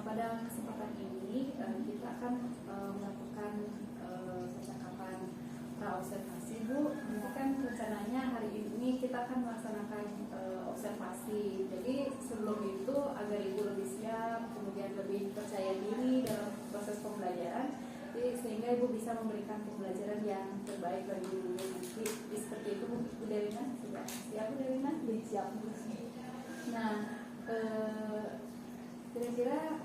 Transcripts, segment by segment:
Pada kesempatan ini kita akan melakukan percakapan praobservasi, Bu. Nanti kan rencananya hari ini kita akan melaksanakan observasi. Jadi sebelum itu agar Ibu lebih siap, kemudian lebih percaya diri dalam proses pembelajaran, jadi sehingga Ibu bisa memberikan pembelajaran yang terbaik bagi Ibu nanti. Seperti itu, Bu Delina. Sudah siap, Bu Delina? Siap. Nah, kira-kira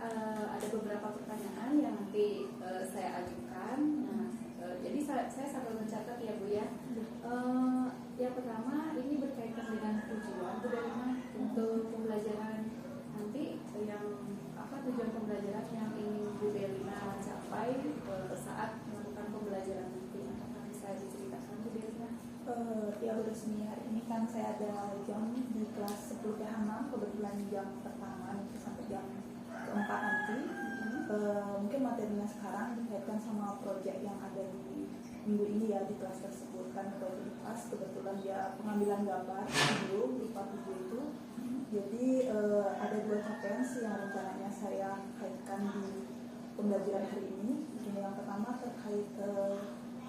ada beberapa pertanyaan yang nanti saya ajukan. Nah, jadi saya sambil mencatat ya, Bu ya. Yang pertama ini berkaitan dengan tujuan Bu Delina untuk pembelajaran nanti, yang apa tujuan pembelajaran yang ingin Bu Delina capai saat melakukan pembelajaran nanti. Apakah bisa diceritakan, Bu Delina? Ya Bu Resmi, hari ini kan saya ada jam di kelas 10 PH6, kebetulan jam pertama itu sampai jam keempat nanti. Mungkin materinya sekarang dikaitkan sama proyek yang ada di minggu ini ya di kelas tersebut. Kan proyek di kelas kebetulan ya pengambilan gambar video berupa video itu. Jadi ada dua capaian sih yang rencananya saya kaitkan di pembelajaran hari ini. Yang pertama terkait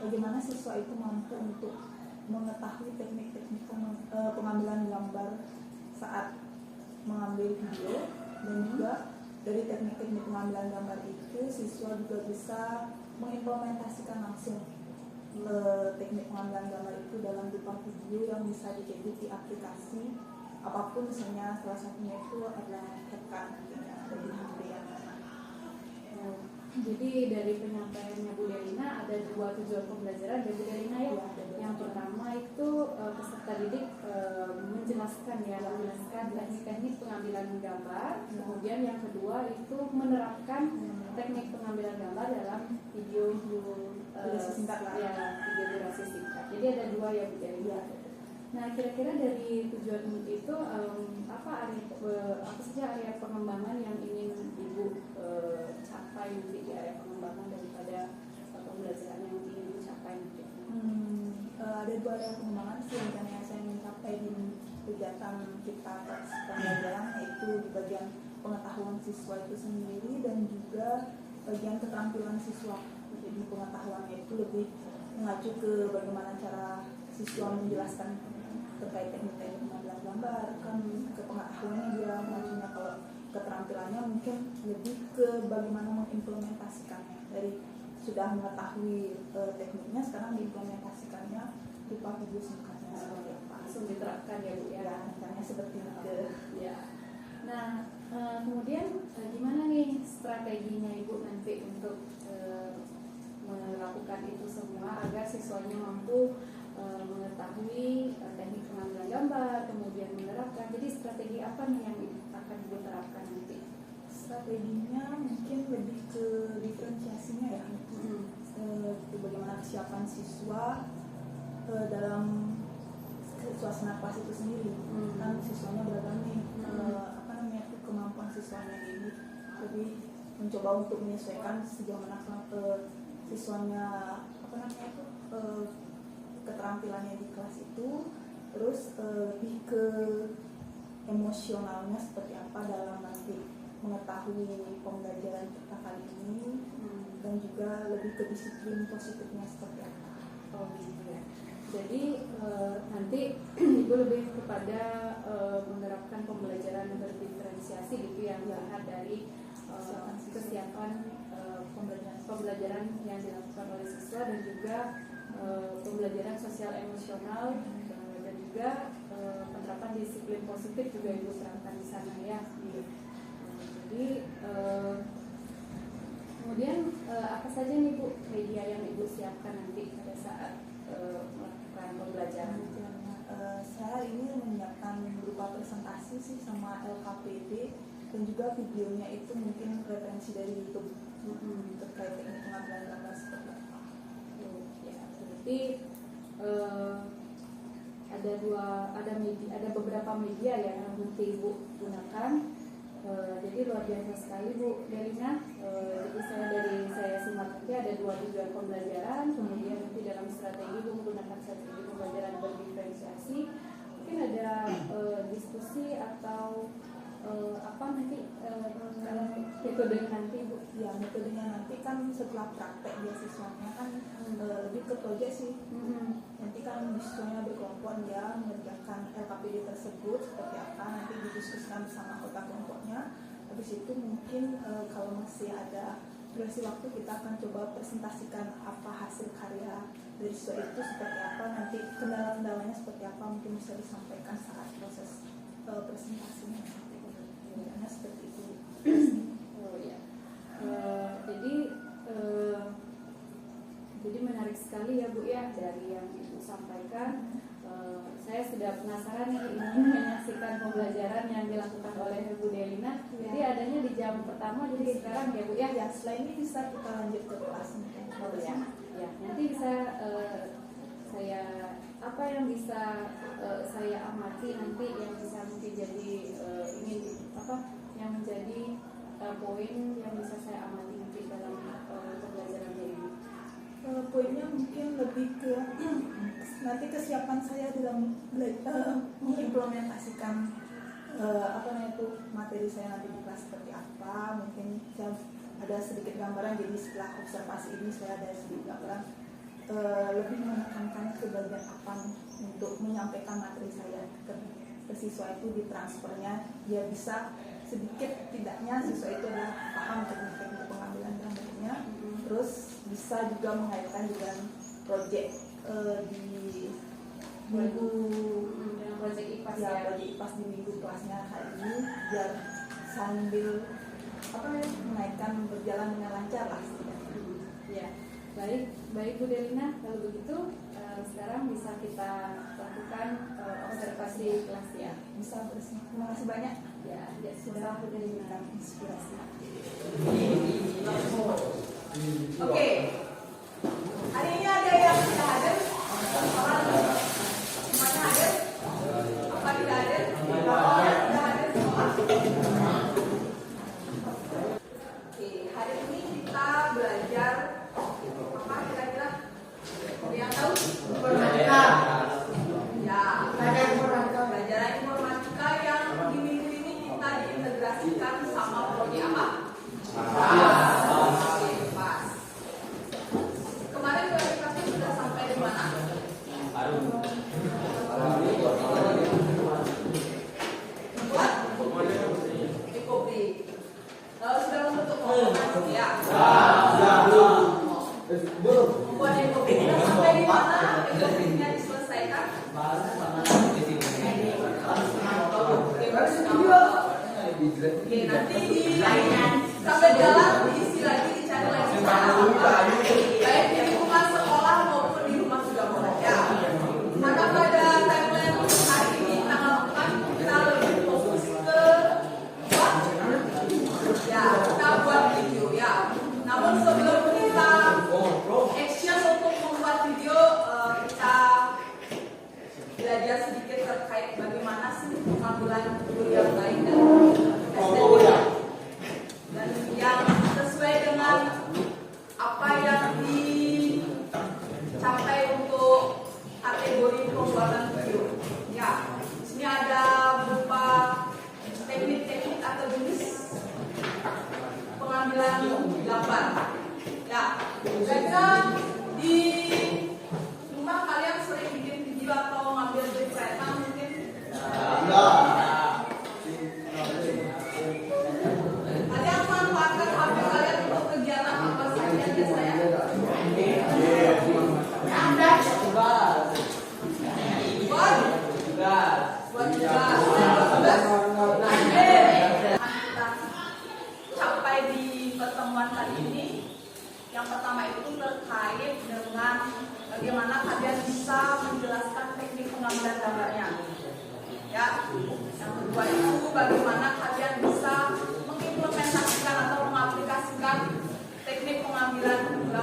bagaimana siswa itu mampu untuk mengetahui teknik-teknik pengambilan gambar saat mengambil video, dan juga dari teknik-teknik pengambilan gambar itu siswa juga bisa mengimplementasikan langsung teknik pengambilan gambar itu dalam berupa video yang bisa diedit di aplikasi apapun, misalnya salah satunya itu adalah CapCut dari HP yang Jadi dari penyampaiannya Bu Delina ada dua tujuan pembelajaran dari Bu Delina ya. Yang pertama itu peserta didik menjelaskan teknik-teknik pengambilan gambar. Kemudian yang kedua itu menerapkan teknik pengambilan gambar dalam video durasi singkat lah. Ya, video durasi singkat. Jadi ada dua ya Bu Delina. Nah, kira-kira dari tujuan itu apa saja area pengembangan yang ingin Ibu capai nanti di area pengembangan daripada pembelajaran yang ingin Ibu capai nanti? Ada dua area pengembangan sih yang saya ingin capai di kegiatan kita pembelajaran, yaitu di bagian pengetahuan siswa itu sendiri dan juga bagian keterampilan siswa. Jadi pengetahuannya itu lebih mengacu ke bagaimana cara siswa menjelaskan terkait teknik-teknik pengambilan gambar, kan ke pengetahuannya dia mengacunya. Kalau keterampilannya mungkin lebih ke bagaimana mengimplementasikannya, dari sudah mengetahui tekniknya sekarang diimplementasikannya berupa video singkatnya seperti apa, langsung diterapkan ya Bu ya. Misalnya seperti itu ya. Nah, kemudian gimana nih strateginya Ibu nanti untuk melakukan itu semua agar siswanya mampu mengetahui teknik pengambilan gambar, kemudian menerapkan. Jadi strategi apa nih yang akan Ibu terapkan nanti? Strateginya mungkin lebih ke diferensiasinya ya. Bagaimana kesiapan siswa dalam suasana kelas itu sendiri. Kan siswanya beragam nih, kemampuan siswanya ini. Jadi mencoba untuk menyesuaikan sejauh mana siswanya keterampilannya di kelas itu, terus lebih ke emosionalnya seperti apa dalam nanti mengetahui pembelajaran kita kali ini, dan juga lebih ke disiplin positifnya seperti apa. Oh gitu ya. Jadi nanti Ibu lebih kepada menerapkan pembelajaran yang berdiferensiasi gitu ya, melihat dari kesiapan pembelajaran yang dilakukan oleh siswa dan juga pembelajaran sosial emosional dan juga penerapan disiplin positif juga Ibu terapkan di sana ya. Jadi saja nih Bu media yang Ibu siapkan nanti pada saat melakukan pembelajaran? Saya ini menyiapkan berupa presentasi sih sama LKPD dan juga videonya itu mungkin referensi dari YouTube terkait teknik pengambilan gambar seperti apa. Ya, berarti ada beberapa media ya yang nanti Ibu gunakan. Jadi luar biasa sekali Bu Delina. Jadi saya simak nanti ada 2 tujuan pembelajaran, kemudian nanti dalam strategi Bu menggunakan strategi pembelajaran berdiferensiasi. Mungkin ada diskusi atau apa nanti metodenya nanti Bu? Ya, metodenya nanti kan setelah praktek beasiswanya kan lebih ke proyek sih. Nanti kan siswanya berkelompok dia mengerjakan LKPD tersebut seperti apa, nanti didiskusikan bersama anggota kelompoknya. Habis itu mungkin kalau masih ada durasi waktu kita akan coba presentasikan apa hasil karya dari siswa itu seperti apa, nanti kendala-kendalanya seperti apa mungkin bisa disampaikan saat proses presentasinya. Karena seperti itu. Oh ya. Jadi menarik sekali ya Bu ya dari yang Ibu sampaikan. Saya sudah penasaran nih ingin menyaksikan pembelajaran yang dilakukan oleh Bu Delina. Jadi adanya di jam pertama jadi sekarang ya Bu ya. Ya, setelah ini bisa kita lanjut ke kelas mungkin. Oh ya. Ya, nanti bisa saya apa yang bisa saya amati nanti yang bisa mungkin jadi ingin yang menjadi poin yang bisa saya amati nanti dalam pembelajaran ini. Poinnya mungkin lebih ke nanti kesiapan saya dalam mengimplementasikan materi saya nanti di kelas seperti apa. Mungkin saya ada sedikit gambaran, jadi setelah observasi ini saya ada sedikit gambaran lebih menekankan ke bagian apa untuk menyampaikan materi saya ke siswa itu ditransfernya dia bisa sedikit tidaknya siswa itu adalah paham teknik pengambilan gambarnya, terus bisa juga mengaitkan dengan proyek di minggu dengan proyek IPAS ya, proyek IPAS di minggu kelasnya hari ini biar sambil menaikkan berjalan dengan lancar lah. Ya, baik Bu Delina, kalau begitu sekarang bisa kita lakukan observasi kelas ya. Bisa bersih. Terima kasih banyak Ya, sudah memberikan inspirasi. Oke. Hari ini ada yang tidak hadir? Semuanya hadir? Apa tidak hadir? Kalau yang tidak hadir semua? Oke, hari ini kita belajar apa kira-kira? Ada yang tahu? Informatika. Ya, pelajaran informatika yang di minggu ini kita diintegrasikan sama prodi apa? Pas. Kemarin verifikasi sudah sampai di mana? Buat? Ekopi. Sudah membentuk kelompok ya? Membuat ekopi sudah sampai di mana? Ekopinya diselesaikan? Oke, nanti sampai jalan diisi lagi, dicari lagi baik di lingkungan sekolah maupun di rumah juga boleh ya. Karena pada timeline hari ini tanggal 4 kita lebih fokus ke kita buat video ya. Namun sebelum kita action untuk membuat video, kita belajar sedikit terkait bagaimana sih pengambilan video yang baik dan yang sesuai dengan apa yang dicapai untuk kategori pembuatan video. Ya, di sini ada berupa teknik-teknik atau jenis pengambilan gambar. Ya, kira-kira di rumah kalian sering bikin video atau ngambil dari kereta mungkin? Kalian manfaatkan HP kalian untuk kegiatan apa saja biasanya? Buat tugas. Kita capai di pertemuan kali ini. Yang pertama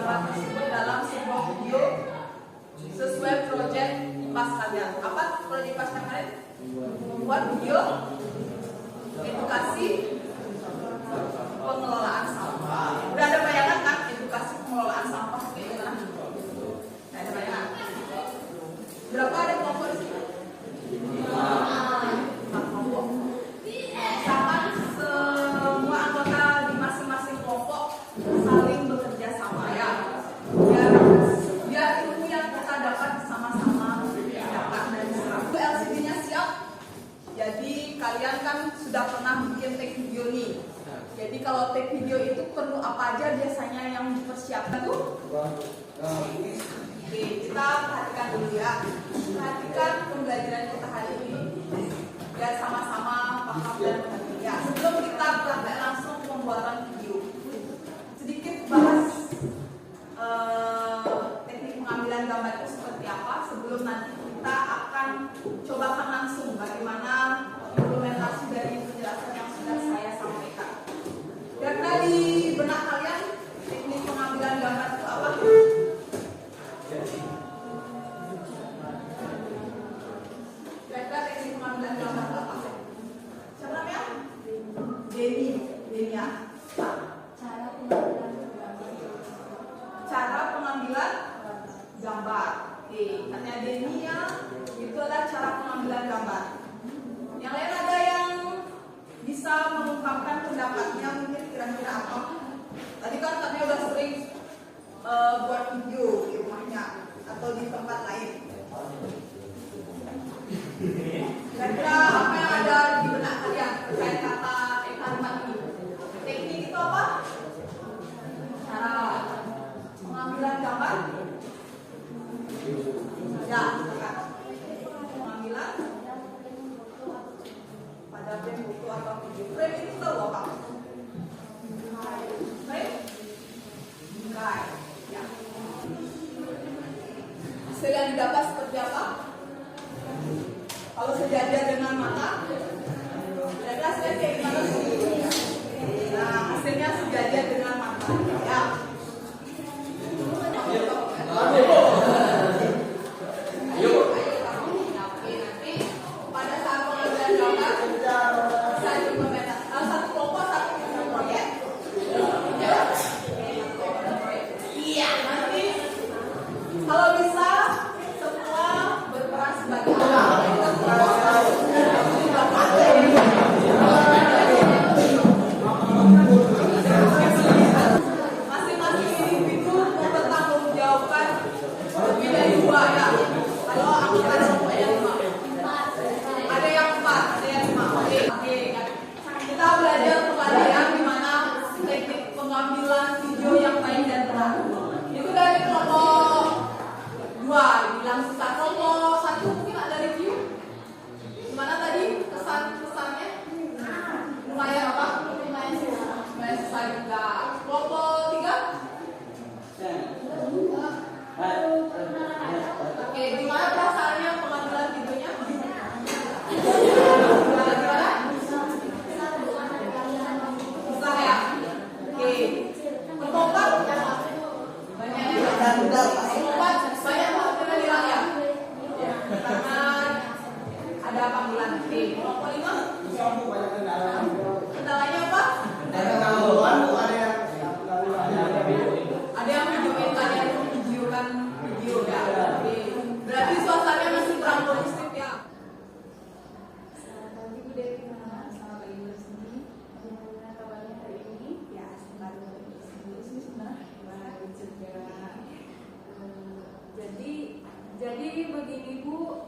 gambar tersebut dalam sebuah video sesuai proyek IPAS kalian. Apa proyek IPAS kalian? Membuat video edukasi pengelolaan sampah. Udah ada bayangan kan edukasi pengelolaan sampah kayak gimana? Nah, ada bayangan. Berapa ada kelompok di sini? 4 kelompok. Misalkan semua anggota di masing-masing kelompok saling bekerja sama ya. Biar ilmu yang kita dapat sama-sama dapat dari serap. LCD-nya siap. Jadi kalian kan sudah pernah bikin take video nih. Jadi kalau take video itu perlu apa aja biasanya yang dipersiapkan tuh? Oke, kita perhatikan dulu ya. Perhatikan pembelajaran kita hari ini. Biar sama-sama paham dan mengerti ya. Sebelum kita praktek langsung pembuatan video, sedikit bahas teknik pengambilan gambar itu seperti apa. Sebelum nanti kita akan cobakan langsung bagaimana implementasi dari penjelasan yang sudah saya sampaikan. Karena di benak kalian teknik pengambilan gambar itu apa? Kira-kira teknik pengambilan gambar itu apa? Siapa namanya? Deni ya. Cara pengambilan gambar. Oke, katanya Deni ya. Itu adalah cara pengambilan gambar. Yang lain ada yang bisa mengungkapkan pendapatnya mungkin kira-kira apa? Tadi kan katanya udah sering buat video di rumahnya atau di tempat lain. Kira-kira apa yang ada di benak kalian terkait kata kalimat ini? Teknik itu apa? Cara pengambilan gambar. Ya, pengambilan pada frame foto atau video. Frame itu tahu apa? Frame? Bingkai. Ya. Hasil yang didapat seperti apa? Kalau sejajar dengan mata, kira-kira hasilnya kayak gimana sih? Nah, hasilnya sejajar dengan mata. Ya. Kalau bisa semua berperan sebagai masing-masing individu mempertanggungjawabkan lebih dari 2 ya. Kalau anggota kelompok yang 5, ada yang 4, ada yang 5. Oke. Kita belajar kembali ya gimana teknik pengambilan video yang baik dan benar. Itu dari kelompok 2, bilang susah. Kelompok 1 mungkin ada review. Gimana tadi kesan-kesannya? Lumayan apa? Lumayan susah juga. Kelompok 3? Oke, gimana perasaannya pengambilan videonya? Gimana? Susah ya? Oke. Kelompok 4? Banyak yang banyak banget yang bilang ya. Karena ada panggilan. Oke, kelompok 5? Kendalanya apa? Ada yang videoin kalian videokan video ya. Oke. Berarti suasananya masih kurang kondusif ya. Selamat pagi Bu Devi, selamat pagi Bu Resmi. Bagaimana kabarnya hari ini? Ya, selamat pagi sebenarnya. Baik juga. Jadi begini Bu,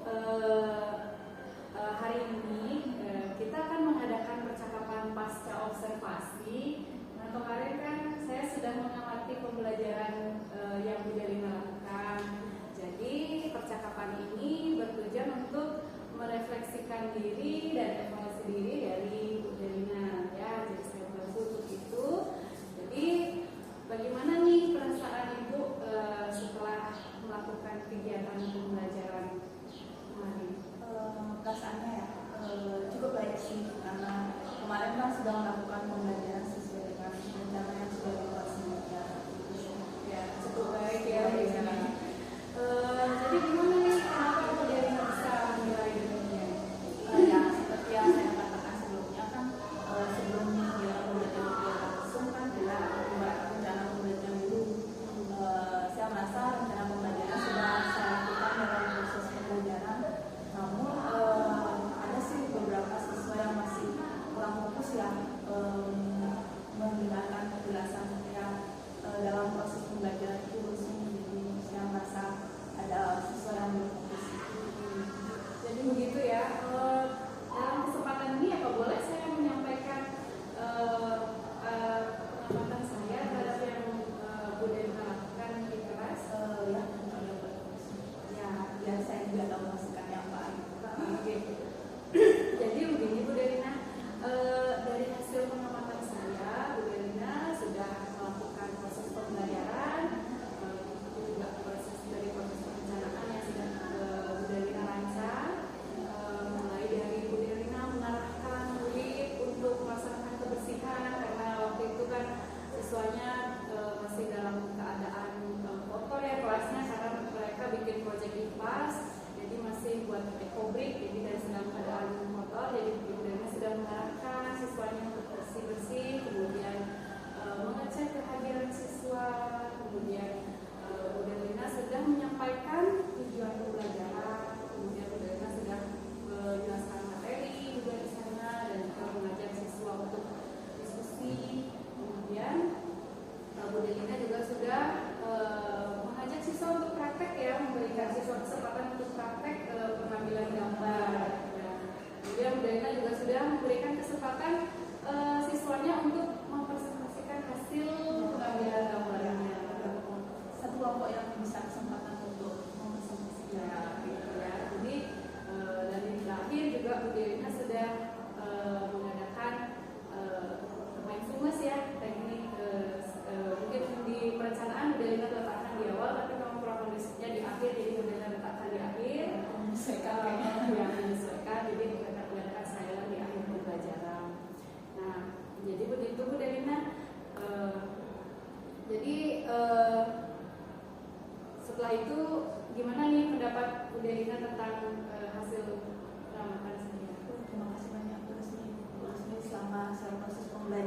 hari ini kita akan mengadakan percakapan pasca observasi. Nah, kemarin kan saya sudah mengamati pembelajaran yang Bu Delina lakukan. Jadi percakapan ini bertujuan untuk merefleksikan diri dan evaluasi diri dari Bu Delina ya. Jadi saya bantu untuk itu. Jadi bagaimana nih perasaan Ibu setelah melakukan kegiatan pembelajaran kemarin? Perasaannya ya cukup baik sih, karena kemarin kan sudah melakukan pembelajaran sesuai dengan rencana yang sudah dibuat sebelumnya. Ya,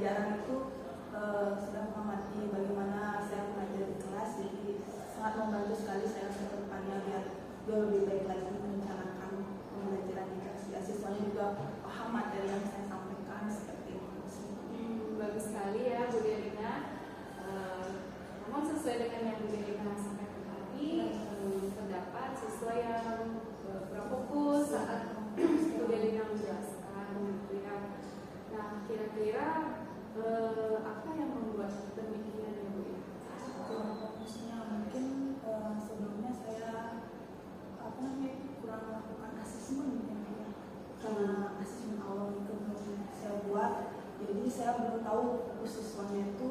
pembelajaran itu sudah mengamati bagaimana saya mengajar di kelas, jadi sangat membantu sekali saya ke depannya biar lebih baik lagi merencanakan pembelajaran di kelas. Ya, siswanya juga paham materi yang saya sampaikan seperti itu. Bagus sekali ya Bu Delina. Namun sesuai dengan yang Bu Delina sampaikan tadi, terdapat siswa yang kurang fokus saat Bu Delina menjelaskan gitu ya. Nah, kira-kira apa yang membuat demikian ya Bu ya? Fokusnya mungkin sebelumnya saya kurang melakukan asesmen ya, karena asesmen awal itu belum saya buat, jadi saya belum tahu fokus siswanya itu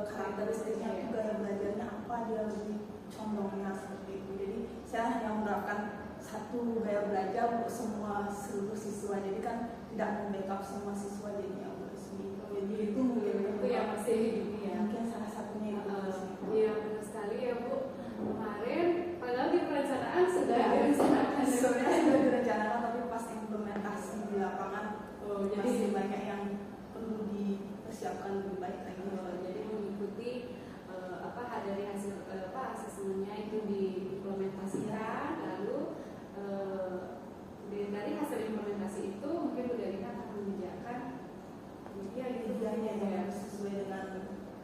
karakteristiknya itu gaya belajarnya apa, dia lebih condongnya seperti itu. Jadi saya hanya menerapkan satu gaya belajar untuk seluruh siswa, jadi kan tidak membackup semua siswa jadinya resmi. Jadi itu mungkin itu yang masih ini ya. Mungkin salah satunya itu. Iya benar sekali ya Bu. Kemarin padahal di perencanaan sudah direncanakan. Sebenarnya sudah direncanakan, tapi pas implementasi di lapangan jadi masih banyak yang perlu dipersiapkan lebih baik lagi. Jadi mengikuti dari hasil asesmennya itu diimplementasikan, lalu dari hasil implementasi itu mungkin Bu Delina akan mengerjakan ya kerjanya ya sesuai dengan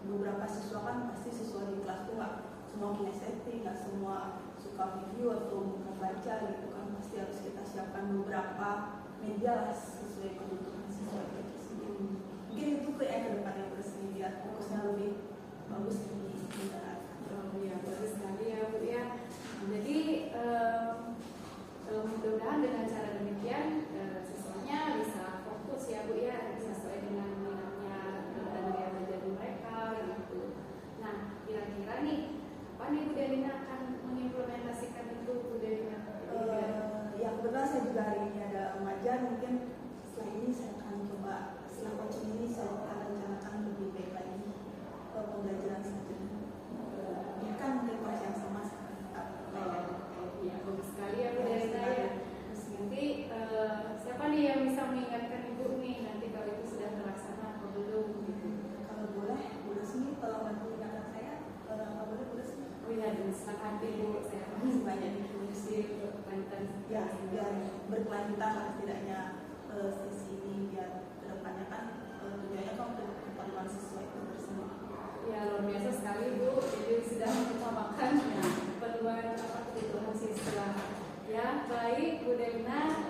beberapa siswa. Kan pasti siswa di kelas itu nggak semua kinestetik, nggak semua suka video atau membaca gitu kan, pasti harus kita siapkan beberapa media lah sesuai kebutuhan siswa itu sendiri. Mungkin itu ke depannya bersih biar fokusnya lebih bagus di kendaraan. Ya bagus sekali ya Bu ya. Jadi mudah-mudahan dengan cara demikian siswanya bisa fokus ya Bu ya, sesuai dengan minatnya dan gaya belajar mereka gitu. Nah kira-kira nih apa nih Bu Delina akan mengimplementasikan itu Bu Delina? Yang benar saya juga hari ini ada mengajar, mungkin setelah ini saya akan coba setelah coaching ini saya akan rencanakan lebih baik lagi pembelajaran selanjutnya. Ya kan mungkin kelas yang sama Ya bagus sekali ya Bu Delina ya. Nanti siapa nih yang bisa mengingatkan Ibu nih nanti kalau itu sudah terlaksana atau belum gitu? Kalau boleh, Bu Resmi kalau bantu ingatkan saya, kalau boleh Bu Resmi. Oh iya, dengan senang hati Bu, saya masih banyak diskusi untuk kelanjutan. Ya, biar berkelanjutan lah setidaknya sesi ini, biar kedepannya kan tujuannya kan untuk keperluan siswa itu bersama. Ya luar biasa sekali Bu, jadi sudah mengutamakan keperluan kebutuhan siswa. Ya baik Bu Delina.